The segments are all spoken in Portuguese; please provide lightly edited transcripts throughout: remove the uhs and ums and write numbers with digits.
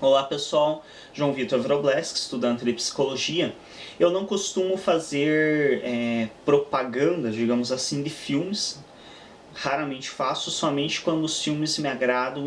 Olá pessoal, João Vitor Wrobleski, estudante de psicologia. Eu não costumo fazer propaganda, digamos assim, de filmes. Raramente faço, somente quando os filmes me agradam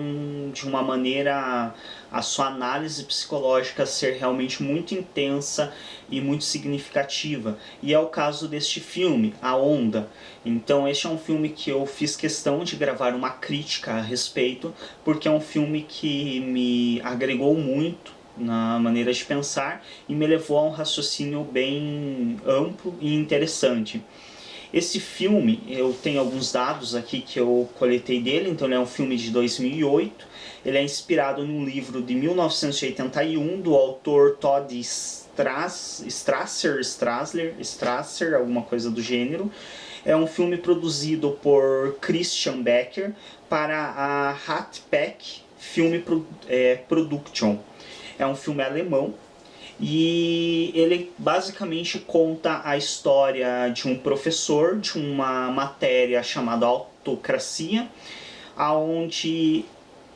de uma maneira a sua análise psicológica ser realmente muito intensa e muito significativa. E é o caso deste filme, A Onda. Então este é um filme que eu fiz questão de gravar uma crítica a respeito, porque é um filme que me agregou muito na maneira de pensar e me levou a um raciocínio bem amplo e interessante. Esse filme, eu tenho alguns dados aqui que eu coletei dele, então ele é um filme de 2008, ele é inspirado num livro de 1981 do autor Todd Strasser, alguma coisa do gênero. É um filme produzido por Christian Becker para a Hatpack Film Production. É um filme alemão. E ele basicamente conta a história de um professor de uma matéria chamada autocracia, aonde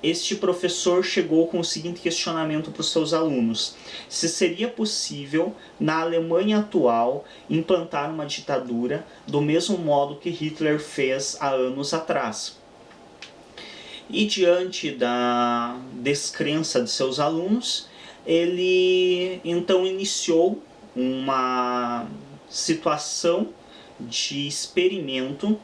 este professor chegou com o seguinte questionamento para os seus alunos: se seria possível, na Alemanha atual, implantar uma ditadura do mesmo modo que Hitler fez há anos atrás. E diante da descrença de seus alunos, ele então iniciou uma situação de experimento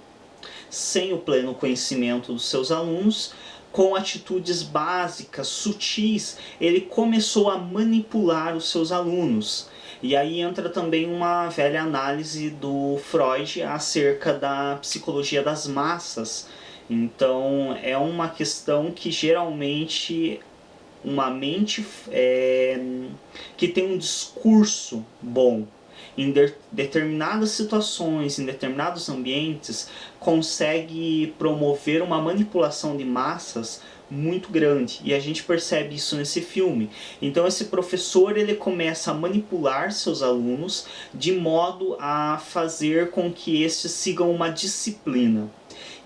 sem o pleno conhecimento dos seus alunos, com atitudes básicas, sutis. Ele começou a manipular os seus alunos. E aí entra também uma velha análise do Freud acerca da psicologia das massas. Então é uma questão que geralmente uma mente que tem um discurso bom em determinadas situações, em determinados ambientes, consegue promover uma manipulação de massas muito grande, e a gente percebe isso nesse filme. Então esse professor ele começa a manipular seus alunos de modo a fazer com que estes sigam uma disciplina.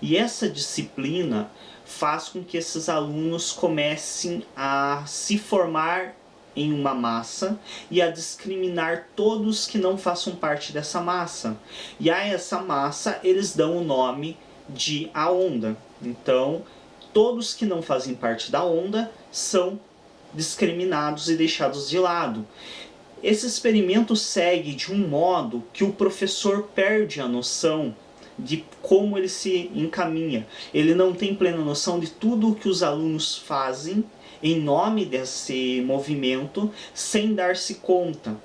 E essa disciplina faz com que esses alunos comecem a se formar em uma massa e a discriminar todos que não façam parte dessa massa. E a essa massa eles dão o nome de A Onda. Então, todos que não fazem parte da onda são discriminados e deixados de lado. Esse experimento segue de um modo que o professor perde a noção de como ele se encaminha. Ele não tem plena noção de tudo o que os alunos fazem em nome desse movimento sem dar-se conta.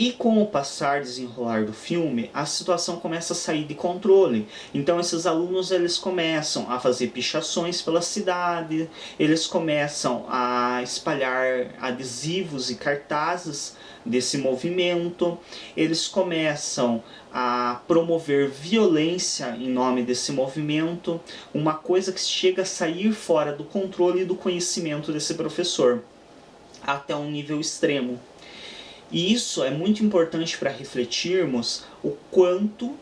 E com o passar, desenrolar do filme, a situação começa a sair de controle. Então esses alunos eles começam a fazer pichações pela cidade, eles começam a espalhar adesivos e cartazes desse movimento, eles começam a promover violência em nome desse movimento, uma coisa que chega a sair fora do controle e do conhecimento desse professor, até um nível extremo. E isso é muito importante para refletirmos o quanto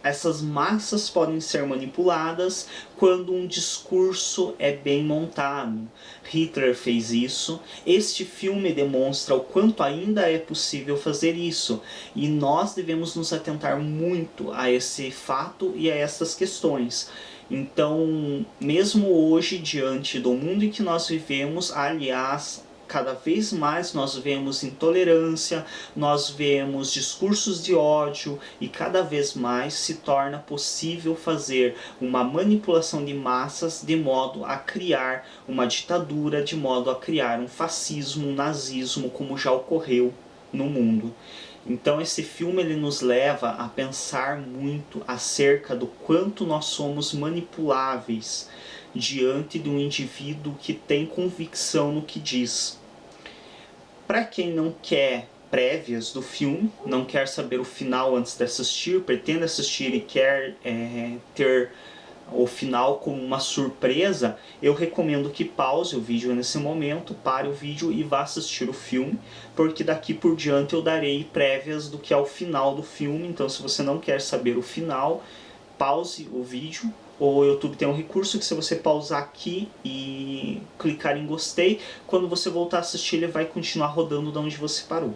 essas massas podem ser manipuladas quando um discurso é bem montado. Hitler fez isso, este filme demonstra o quanto ainda é possível fazer isso, e nós devemos nos atentar muito a esse fato e a essas questões. Então, mesmo hoje, diante do mundo em que nós vivemos, aliás, cada vez mais nós vemos intolerância, nós vemos discursos de ódio, e cada vez mais se torna possível fazer uma manipulação de massas de modo a criar uma ditadura, de modo a criar um fascismo, um nazismo, como já ocorreu no mundo. Então esse filme ele nos leva a pensar muito acerca do quanto nós somos manipuláveis diante de um indivíduo que tem convicção no que diz. Para quem não quer prévias do filme, não quer saber o final antes de assistir, pretende assistir e quer ter o final como uma surpresa, eu recomendo que pause o vídeo nesse momento, pare o vídeo e vá assistir o filme, porque daqui por diante eu darei prévias do que é o final do filme. Então se você não quer saber o final, pause o vídeo O YouTube tem um recurso que, se você pausar aqui e clicar em gostei, quando você voltar a assistir ele vai continuar rodando de onde você parou.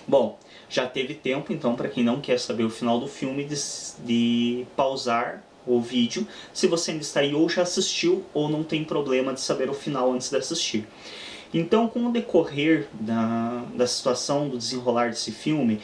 Bom, já teve tempo então, para quem não quer saber o final do filme, de pausar o vídeo, se você ainda está aí ou já assistiu, ou não tem problema de saber o final antes de assistir. Então, com o decorrer da situação, do desenrolar desse filme,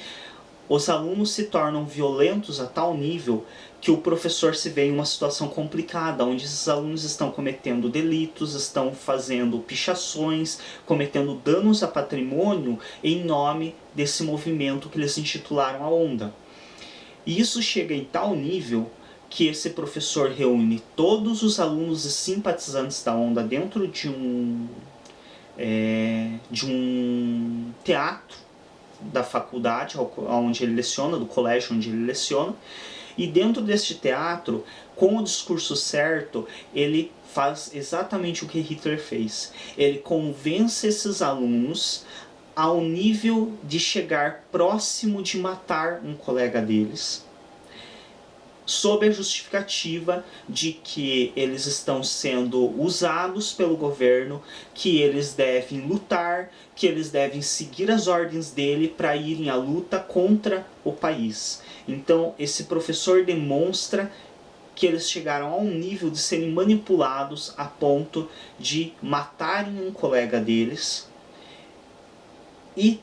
os alunos se tornam violentos a tal nível que o professor se vê em uma situação complicada, onde esses alunos estão cometendo delitos, estão fazendo pichações, cometendo danos a patrimônio em nome desse movimento que eles intitularam a Onda. E isso chega em tal nível que esse professor reúne todos os alunos e simpatizantes da Onda dentro de um teatro da faculdade onde ele leciona, do colégio onde ele leciona, e dentro deste teatro, com o discurso certo, ele faz exatamente o que Hitler fez. Ele convence esses alunos ao nível de chegar próximo de matar um colega deles, sob a justificativa de que eles estão sendo usados pelo governo, que eles devem lutar, que eles devem seguir as ordens dele para irem à luta contra o país. Então, esse professor demonstra que eles chegaram a um nível de serem manipulados a ponto de matarem um colega deles. E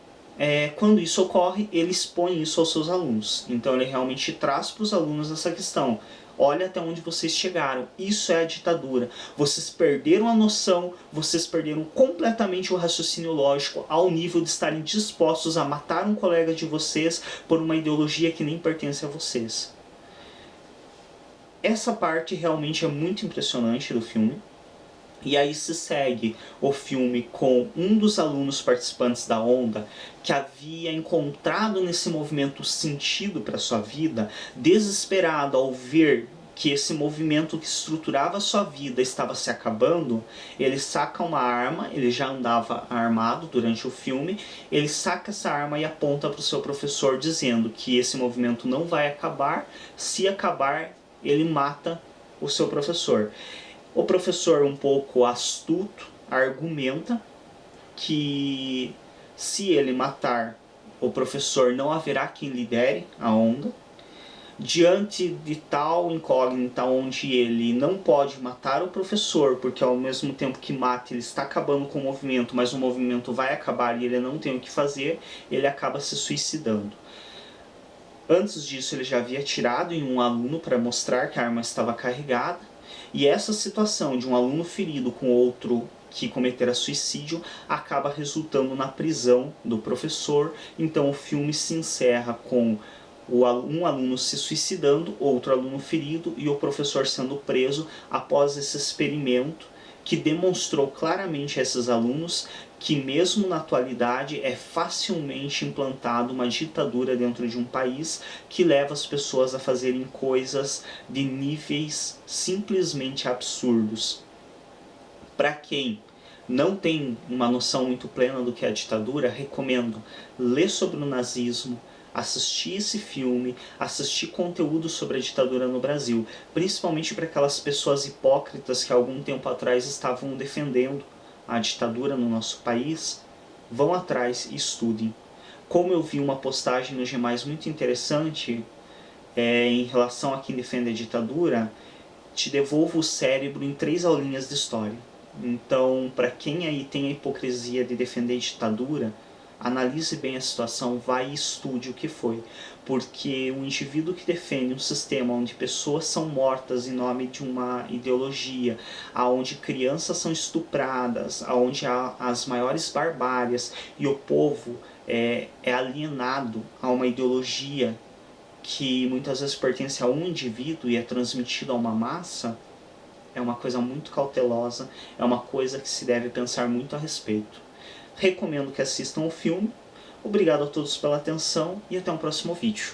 quando isso ocorre, ele expõe isso aos seus alunos. Então ele realmente traz para os alunos essa questão. Olha até onde vocês chegaram. Isso é a ditadura. Vocês perderam a noção, vocês perderam completamente o raciocínio lógico ao nível de estarem dispostos a matar um colega de vocês por uma ideologia que nem pertence a vocês. Essa parte realmente é muito impressionante do filme. E aí se segue o filme com um dos alunos participantes da Onda que havia encontrado nesse movimento sentido para sua vida, desesperado ao ver que esse movimento que estruturava a sua vida estava se acabando. Ele saca uma arma, ele já andava armado durante o filme, ele saca essa arma e aponta para o seu professor dizendo que esse movimento não vai acabar, se acabar ele mata o seu professor. O professor, um pouco astuto, argumenta que se ele matar o professor não haverá quem lidere a Onda. Diante de tal incógnita onde ele não pode matar o professor, porque ao mesmo tempo que mata ele está acabando com o movimento, mas o movimento vai acabar e ele não tem o que fazer, ele acaba se suicidando. Antes disso ele já havia atirado em um aluno para mostrar que a arma estava carregada. E essa situação de um aluno ferido com outro que cometera suicídio acaba resultando na prisão do professor. Então o filme se encerra com um aluno se suicidando, outro aluno ferido e o professor sendo preso após esse experimento que demonstrou claramente a esses alunos que mesmo na atualidade é facilmente implantado uma ditadura dentro de um país que leva as pessoas a fazerem coisas de níveis simplesmente absurdos. Para quem não tem uma noção muito plena do que é a ditadura, recomendo ler sobre o nazismo, assistir esse filme, assistir conteúdo sobre a ditadura no Brasil, principalmente para aquelas pessoas hipócritas que há algum tempo atrás estavam defendendo a ditadura no nosso país. Vão atrás e estudem. Como eu vi uma postagem no G+, muito interessante em relação a quem defende a ditadura, te devolvo o cérebro em 3 aulinhas de história. Então, para quem aí tem a hipocrisia de defender a ditadura, analise bem a situação, vai e estude o que foi. Porque o indivíduo que defende um sistema onde pessoas são mortas em nome de uma ideologia, onde crianças são estupradas, onde há as maiores barbárias e o povo é alienado a uma ideologia que muitas vezes pertence a um indivíduo e é transmitido a uma massa, é uma coisa muito cautelosa, é uma coisa que se deve pensar muito a respeito. Recomendo que assistam o filme. Obrigado a todos pela atenção e até um próximo vídeo.